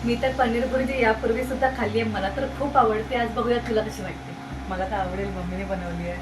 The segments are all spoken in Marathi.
मी तर पनीर भुर्जी यापूर्वी सुद्धा खाल्ली आहे, मला तर खूप आवडते. आज बघूया तुला कशी वाटते. मला तर आवडेल, मम्मीने बनवली आहे.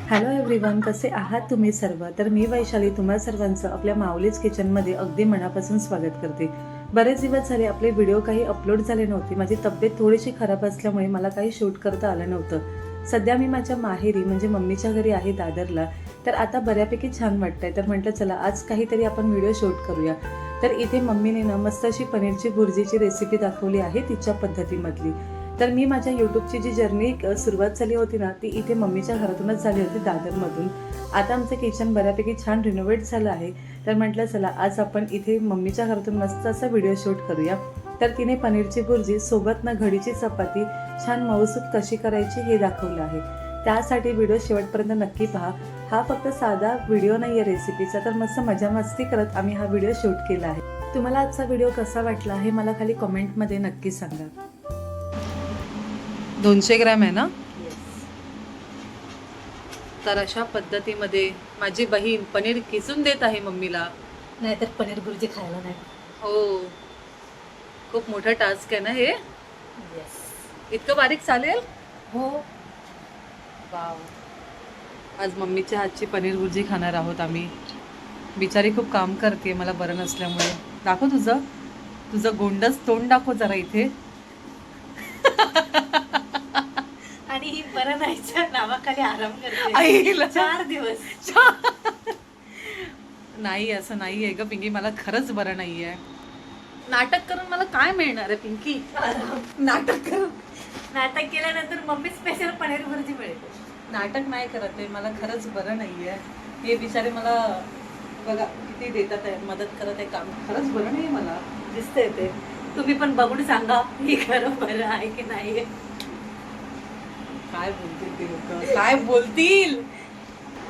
हॅलो एव्हरीवन, कसे आहात तुम्ही सर्व? तर मी वैशाली तुम्हा सर्वांचं आपल्या माऊलीज किचनमध्ये अगदी मनापासून स्वागत करते. बरेच दिवस झाले आपले व्हिडिओ काही अपलोड झाले नव्हते. माझी तब्येत थोडीशी खराब असल्यामुळे मला काही शूट करता आलं नव्हतं. सध्या मी माझ्या माहेरी म्हणजे मम्मीच्या घरी आहे दादरला. तर आता बऱ्यापैकी छान वाटतंय. तर म्हटलं चला आज काहीतरी आपण व्हिडिओ शूट करूया. तर इथे मम्मीने ना मस्त अशी पनीरची भुर्जीची रेसिपी दाखवली आहे तिच्या पद्धतीमधली. तर मी माझ्या यूट्यूबची जी जर्नी सुरुवात झाली होती ना ती इथे मम्मीच्या घरातूनच झाली होती, दादरमधून. आता आमचं किचन बऱ्यापैकी छान रिनोव्हेट झालं आहे. तर म्हटलं चला आज आपण इथे मम्मीच्या घरातून मस्त असा व्हिडिओ शूट करूया. तर तिने पनीरची भुर्जी सोबत ना घडीची चपाती छान मऊसूत कशी करायची हे दाखवलं आहे. त्यासाठी व्हिडिओ शेवटपर्यंत नक्की पहा. हा फक्त साधा व्हिडिओ नाही आहे रेसिपीचा, तर मस्त मजा मस्ती करत आम्ही हा व्हिडिओ शूट केला आहे. तुम्हाला आजचा व्हिडिओ कसा वाटला हे मला खाली कमेंटमध्ये नक्की सांगा. 200 ग्रॅम आहे ना. तर अशा पद्धतीमध्ये माझी बहीण पनीर किसून देत आहे मम्मीला. नाहीतर पनीर भुर्जी खायला नाही. हो, खूप मोठा टास्क आहे ना हे. येस. इतकं बारीक चालेल? हो. वाव. आज मम्मीच्या हातची पनीर भुर्जी खाणार आहोत आम्ही. बिचारी खूप काम करते मला बरं नसल्यामुळे. दाखव तुझं गोंडस तोंड दाखव जरा इथे. आणि ही बरं नाहीच्या नावाखाली आराम करते आईला. 4 दिवस. नाही, असं नाही आहे ग पिंकी, मला खरंच बरं नाही आहे. नाटक करून मला काय मिळणार आहे पिंकी? नाटक करून. नाटक केल्यानंतर मम्मी स्पेशल पनीर भुर्जी मिळते. नाटक नाही करत आहे, मला खरंच बरं नाही आहे. हे बिचारे मला बघा किती देतात आहे, मदत करत आहे काम. खरंच बरं नाही आहे मला. दिसतंय ते. तुम्ही पण बघून सांगा ही खरं बरं आहे की नाही. काय बोलतील ते लोक, काय बोलतील.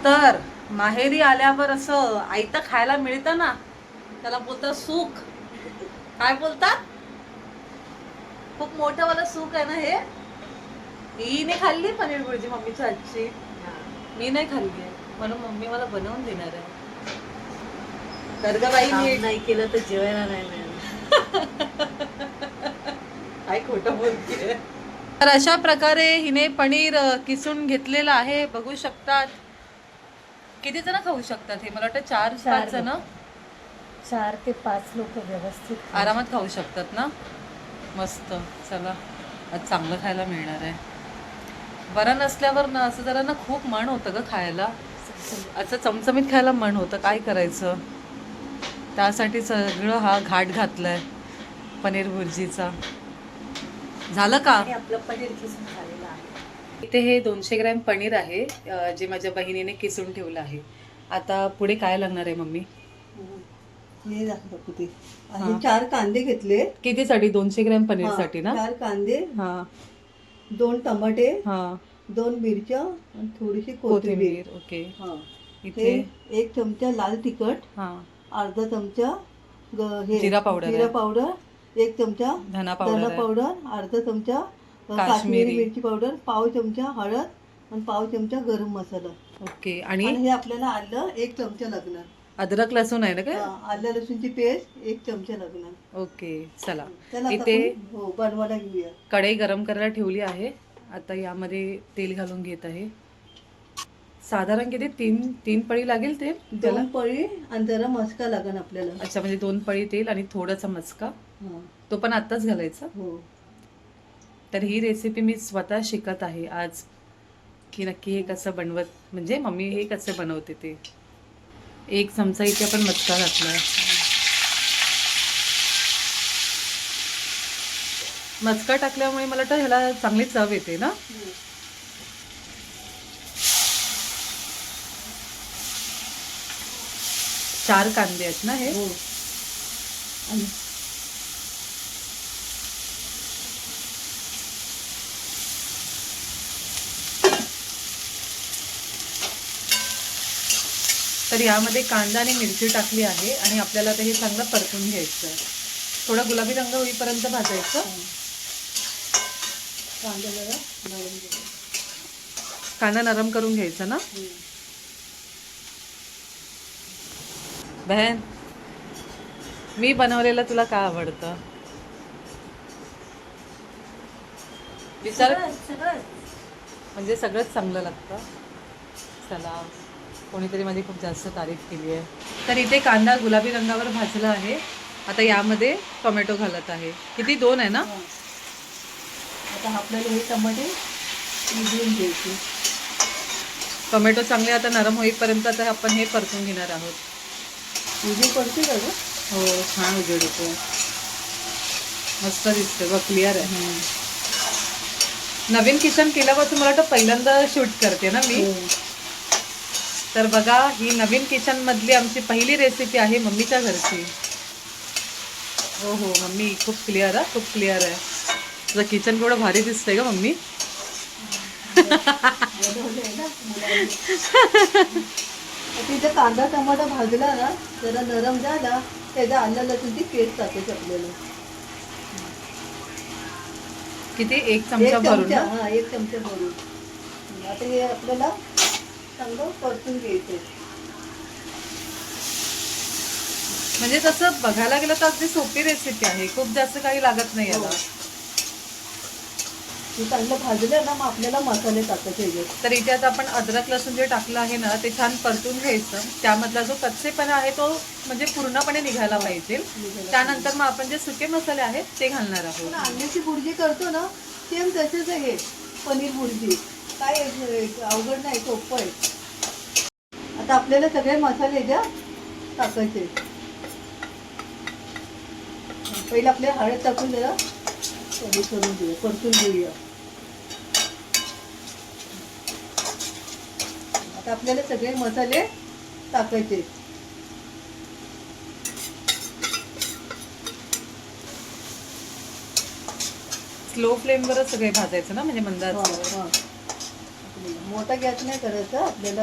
तर माहेरी आल्यावर असं आयतं खायला मिळतं ना, त्याला बोलतात सुख. काय बोलतात? खूप मोठं वाला सुख आहे ना हे. हिने खाल्ली पनीर भुर्जी मम्मीच्या हातची, मी नाही खाल्ली आहे, म्हणून मम्मी मला बनवून देणार आहे. तर ग बाई, काम नीट. नाही केलं तर जेवायला नाही मिळणार. काय खोटं बोलते. तर अशा प्रकारे हिने पनीर किसून घेतलेलं आहे. बघू शकतात. किती जण खाऊ शकतात हे? मला वाटतं 4-5 जण 4 ते 5 लोक व्यवस्थित आरामात खाऊ शकतात ना. मस्त. चला आज चांगलं खायला मिळणार आहे. बरं नसल्यावर ना असं जरा ना खूप मन होतं ग खायला. असं चमचमीत खायला मन होतं. काय करायचं, त्यासाठी सगळं हा घाट घातलाय पनीर भुर्जीचा. झालं का? आणि आपलं पनीर किसून झालेलं आहे. इथे हे 200 ग्रॅम पनीर आहे, जे माझ्या बहिणीने किसून ठेवलं आहे. आता पुढे काय लागणार आहे मम्मी? हे दाखवतो ते. आणि 4 कांदे घेतले. कितीसाठी? 200 ग्रॅम पनीरसाठी ना. 4 कांदे, हा 2 टमाटे, हा 2 मिरच्या आणि थोडीशी कोथिंबीर. कोथिंबीर. ओके. हा. इथे हे 1 चमचा लाल तिखट, हा अर्धा चमचा जिरा पावडर आहे. जिरा पावडर, 1 चमचा धना धना पावडर आहे. पावडर, अर्धा चमचा काश्मीरी मिरची पावडर, पाव चमचा हळद आणि पाव चमचा गरम मसाला. ओके. आणि आणि हे आपल्याला आलं 1 चमचा लागणार. अद्रक लसूण आहे ना काय? आलं लसूणची पेस्ट 1 चमचा लागणार. ओके. चला चला आता इथे आपण, हो, बनवायला घेऊया. कढई गरम करायला ठेवली आहे. आता यामध्ये तेल घालून घेत आहे. साधारण किती? 3 पळी लागेल तेल त्याला? 2 पळी आणि जरा मस्का लागेल आपल्याला. अच्छा, म्हणजे 2 पळी तेल आणि थोडासा मस्का. हा. तो पण आत्ताच घालायचा. हो. तर ही रेसिपी मी स्वतः शिकत आहे आज, की नक्की हे कसं बनवत, म्हणजे मम्मी हे कसं बनवते ते. 1 चमचा इथे आपण मस्का घातला. मस्का टाकल्यामुळे मला वाटतं ह्याला चांगली चव येते ना. चार कांदे आहेत ना हे. हो. आणि तर यामध्ये कांदा आणि मिरची टाकली आहे आणि आपल्याला आता हे चांगलं परतून घ्यायचं. थोडा गुलाबी रंग होईपर्यंत भाजायचं. कांदा जरा नरम घ्यायचा. कांदा नरम करून घ्यायचा ना. बहन, मी बनवलेलं तुला काय आवडतं? विचार सगळं म्हणजे सगळंच चांगलं लागतं. चला, कोणीतरी माझी खूप जास्त तारीफ केली आहे. तर इथे कांदा गुलाबी रंगावर भाजला आहे. आता यामध्ये टोमॅटो घालत आहे. किती 2 आहे ना? आता आपल्याला हे टमाटे शिजवून घ्यायचे. टोमॅटो चांगले आता नरम होईपर्यंत आता आपण हे परतून घेणार आहोत. उजवी पडते का गं? हो, छान उजेड येतो. मस्त दिसते बघ, क्लिअर आहे. नवीन किचन केल्यापासून मला वाटतं पहिल्यांदा शूट करते ना मी. तर बघा, ही नवीन किचन मधली आमची पहिली रेसिपी आहे मम्मीच्या घरची. हो हो मम्मी, खूप क्लिअर आहे, खूप क्लिअर आहे. तुझं किचन केवढं भारी दिसतंय का मम्मी. तिथे कांदा टमाटा भाजला ना, जरा नरम झाला, त्याचा आलं लसूणची पेस्ट टाकायची आपल्याला. किती? 1 एक चमचा भरून चमचा, ना? हा 1 चमचा भरून. आता हे आपल्याला चांगलं परतून घ्यायचं. म्हणजे तसं बघायला गेलं तर अगदी सोपी रेसिपी आहे, खूप जास्त काही लागत नाही याला. हे चांगलं भाजलं ना, मग आपल्याला मसाले टाकायचे ह्याच्यात. तर इथे आता आपण अद्रक लसूण जे टाकलं आहे ना, ते छान परतून घ्यायचं. त्यामधला जो कच्चेपणा आहे तो म्हणजे पूर्णपणे निघायला पाहिजे. त्यानंतर मग आपण जे सुके मसाले आहेत ते घालणार आहोत. पण अंड्याची भुर्जी करतो ना, सेम तसेच आहे पनीर भुर्जी. काय अवघड नाही, सोपं आहे. आता आपल्याला सगळे मसाले ह्याच्यात टाकायचे. पहिले आपल्याला हळद टाकून जरा कमी करून घेऊया, परतून घेऊया. आता आपल्याला सगळे मसाले टाकायचे. स्लो फ्लेमवरच सगळे भाजायचं ना, म्हणजे मंद आचेवर. हा, हा. मोठा गॅस नाही करायचा आपल्याला.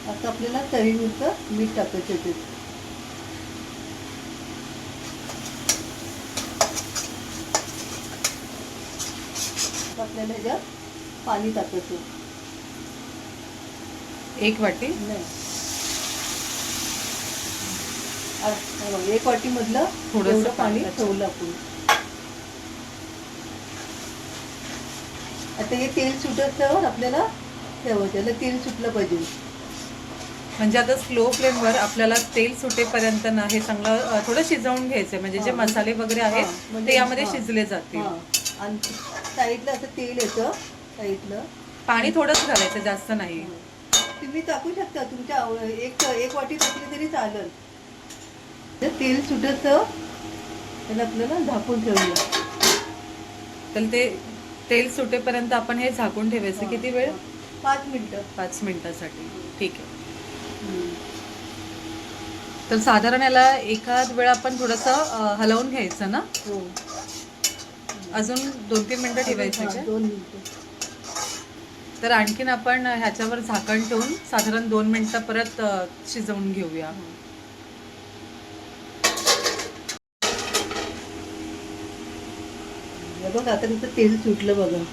आता आपल्याला चवीनुसार मीठ टाकायचं ते. आपल्याला ह्याच्यात पाणी टाकायचं. 1 वाटी. नाही, 1 वाटी मधलं थोडंसं थोडं पाणी पाणी. ठेवलं आपण. आता हे तेल सुटल्यावर आपल्याला ठेवायचं. त्याला तेल सुटलं पाहिजे. म्हणजे आता स्लो फ्लेमवर आपल्याला तेल सुटेपर्यंत ना हे चांगलं थोडं शिजवून घ्यायचं. म्हणजे जे हा. मसाले वगैरे हा, आहेत म्हणजे ते यामध्ये हा. शिजले जातील. हा. आणि साईडला असं तेल येतं साईडला. पाणी थोडंच घालायचं, जास्त नाही. तुम्ही टाकू शकता तुमच्या एक वाटी टाकली तरी चालेल. तेल सुटत त्याला आपल्याला झाकून ठेवूया. तर ते तेल सुटेपर्यंत आपण हे झाकून ठेवायचं. किती वेळ? 5 मिनिटं. 5 मिनिटासाठी. ठीक आहे. तर साधारण याला एखाद वेळा आपण थोडंसं हलवून घ्यायचं ना. हो, अजून 2-3 मिनिटं ठेवायचं का? 2 मिनिटं. तर आणखीन आपण ह्याच्यावर झाकण ठेवून साधारण 2 मिनिटं परत शिजवून घेऊया. हे बघ, आता तिथं तेल सुटलं बघा.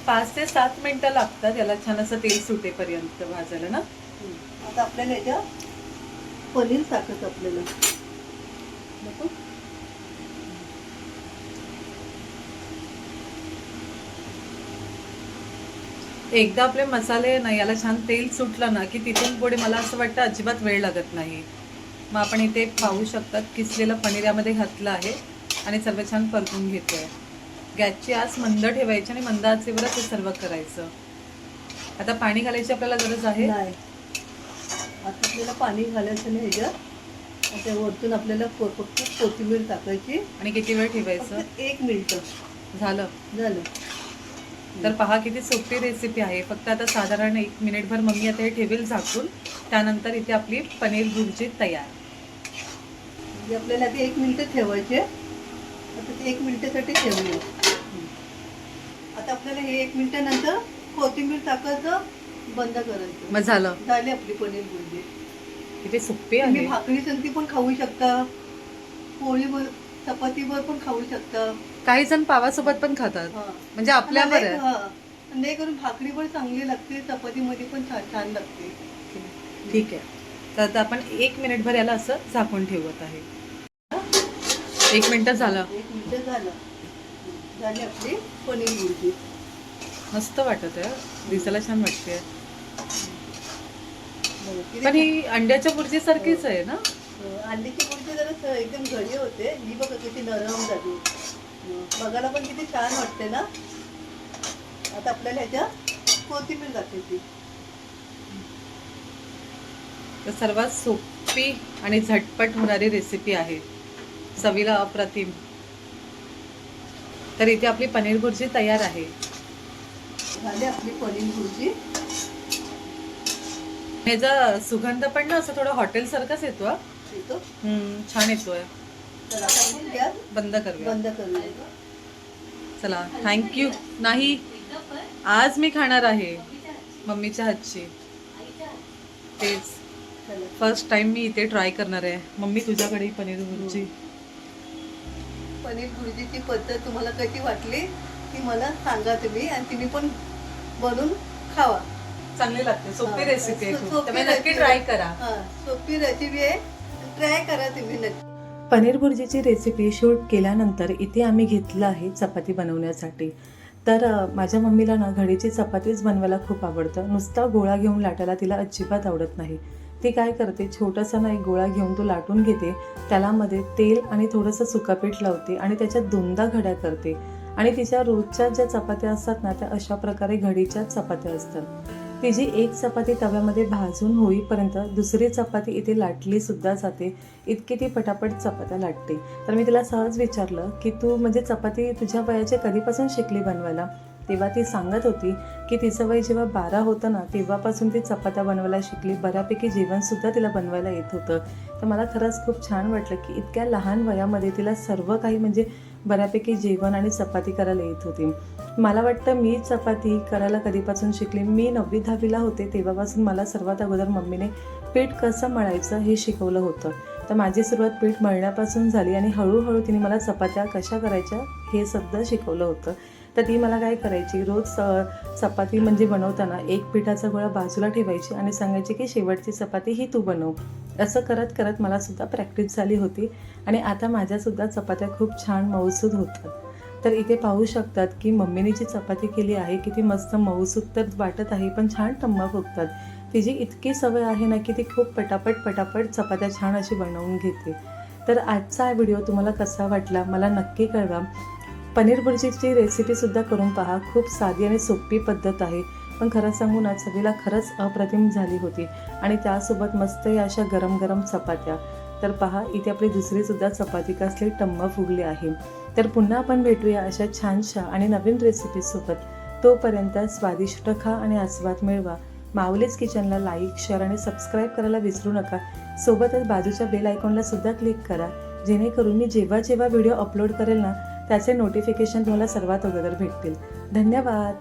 पाच ते 7 मिनिटं लागतात याला छान असं तेल सुटेपर्यंत भाजायला ना. आता आपल्याला याच्यात पनीर टाकायचं आपल्याला. नको? एकदा आपले मसाले ना याला छान तेल सुटलं ना की तिथून पुढे मला असं वाटतं अजिबात वेळ लागत नाही. मग आपण इथे पाहू शकतात किसलेलं पनीर यामध्ये घातलं आहे आणि सर्व छान परतून घेतोय. गॅसची आस मंद ठेवायची आणि मंद आचेवरच हे सर्व करायचं. आता पाणी घालायची आपल्याला गरज आहे? नाही, आता आपल्याला पाणी घालायचं नाही ह्याच्यात. आता वरतून आपल्याला फक्त कोथिंबीर टाकायची. आणि किती वेळ ठेवायचं? फक्त 1 मिनिट. झालं. तर पहा किती सोपी रेसिपी आहे. फक्त आता साधारण 1 मिनिटभर मम्मी आता हे ठेवेल झाकून. त्यानंतर इथे आपली पनीर भुर्जी तयार. म्हणजे आपल्याला आता 1 मिनिट ठेवायचे. आता ते 1 मिनिटासाठी ठेवूया. आता आपल्याला हे 1 मिनिटानंतर कोथिंबीर टाकायचं, बंद करायचं. मग झालं. झाली आपली पनीर भुर्जी. किती सोपी तुम्ही आहे. भाकरी संगती पण खाऊ शकता, पोळीवर चपातीवर पण खाऊ शकता. काही जण पावासोबत पण खातात. हा. म्हणजे आपल्यावर आहे. हा. नाही करून भाकरी पण चांगली लागते, चपातीमध्ये पण छान छान लागते. ठीक आहे. तर आता आपण 1 मिनिटभर याला असं झाकून ठेवत आहे. 1 मिनिट झालं. 1 मिनिट झालं. झाली आपली पनीर भुर्जी. मस्त वाटत आहे, दिसायला छान वाटते. बघा, किती पण ही अंड्याच्या भुर्जी सारखीच आहे ना? अंड्याची भुर्जी जरा एकदम घडी होते. ही बघा किती नरम झाली. बघायला पण किती छान वाटते ना. आता आपल्याला ह्याच्यात कोथिंबीर टाकायची. तर सर्वात सोपी आणि झटपट होणारी रेसिपी आहे, चवीला अप्रतिम. तर इथे आपली पनीर भुर्जी तयार आहे. झाली आपली पनीर भुर्जी. ह्याचा सुगंध पण ना असं थोडं हॉटेल सारखाच येतो हा. येतो. छान येतोय. तर आता आपण गॅस बंद करूया. बंद करूया. चला, थँक्यू. नाही, आज मी खाणार आहे मम्मीच्या हातची. तेच चला. फर्स्ट टाइम मी इथे ट्राय करणार आहे. मम्मी तुझ्याकडे पनीर भुर्जी. पनीर भुर्जीची पद्धत तुम्हाला कशी वाटली ती मला सांगा तुम्ही, आणि तुम्ही पण बनवून खावा. चांगली लागते, सोपी हा, रेसिपी आहे खूप. सोपी त्यामुळे नक्की recipe ट्राय आहे. करा. हा, सोपी रेसिपी आहे, ट्राय करा तुम्ही नक्की. पनीर भुर्जीची रेसिपी शूट केल्यानंतर इथे आम्ही घेतलं आहे चपाती बनवण्यासाठी. तर माझ्या मम्मीला ना घडीची चपातीच बनवायला खूप आवडतं. नुसता गोळा घेऊन लाटायला तिला अजिबात आवडत नाही. ती काय करते, छोटासा ना एक गोळा घेऊन तो लाटून घेते, त्याला मध्ये तेल आणि थोडंसं सुकापीठ लावते आणि त्याच्यात 2दा घड्या करते. आणि तिच्या रोजच्या ज्या चपात्या असतात ना त्या अशा प्रकारे घडीच्या चपात्या असतात. तिची एक चपाती तव्यामध्ये भाजून होईपर्यंत दुसरी चपाती इथे लाटली सुद्धा जाते. इतकी ती पटापट चपात्या लाटते. तर मी तिला सहज विचारलं की तू म्हणजे चपाती तुझ्या वयाच्या कधीपासून शिकली बनवायला? तेव्हा ती सांगत होती की तिचं वय जेव्हा 12 होतं ना तेव्हापासून ती चपात्या बनवायला शिकली. बऱ्यापैकी जेवणसुद्धा तिला बनवायला येत होतं. तर मला खरंच खूप छान वाटलं की इतक्या लहान वयामध्ये तिला सर्व काही म्हणजे बऱ्यापैकी जेवण आणि चपाती करायला येत होती. मला वाटतं मी चपाती करायला कधीपासून शिकली, मी 9वी-10वीला होते तेव्हापासून मला सर्वात अगोदर मम्मीने पीठ कसं मळायचं हे शिकवलं होतं. तर माझी सुरुवात पीठ मळण्यापासून झाली आणि हळूहळू तिने मला चपात्या कशा करायच्या हे सुद्धा शिकवलं होतं. तर ती मला काय करायची, रोज चपाती म्हणजे बनवताना एक पिठाचा गोळा बाजूला ठेवायची आणि सांगायची की शेवटची चपाती ही तू बनव. असं करत करत मला सुद्धा प्रॅक्टिस झाली होती आणि आता माझ्यासुद्धा चपात्या खूप छान मऊसूद होतात. तर इथे पाहू शकतात की मम्मीने जी चपाती केली आहे किती मस्त मऊसूद तर वाटत आहे, पण छान टम्मा फुगतात. तिची इतकी सवय आहे ना की ती खूप पटापट चपात्या छान अशी बनवून घेते. तर आजचा हा व्हिडिओ तुम्हाला कसा वाटला मला नक्की कळवा. पनीर भुर्जीची रेसिपीसुद्धा करून पहा. खूप साधी आणि सोपी पद्धत आहे, पण खरं सांगू ना चवीला खरंच अप्रतिम झाली होती. आणि त्यासोबत मस्त या अशा गरम गरम चपात्या. तर पहा इथे आपली दुसरीसुद्धा चपाती कसली टम्म फुगली आहे. तर पुन्हा आपण भेटूया अशा छानशा आणि नवीन रेसिपीसोबत. तोपर्यंत स्वादिष्ट खा आणि आस्वाद मिळवा. माऊलीज किचनला लाईक, शेअर आणि सबस्क्राईब करायला विसरू नका. सोबतच बाजूच्या बेल आयकॉनला सुद्धा क्लिक करा, जेणेकरून मी जेव्हा व्हिडिओ अपलोड करेल ना त्याचे नोटिफिकेशन तुम्हाला सर्वात अगोदर भेटतील. धन्यवाद.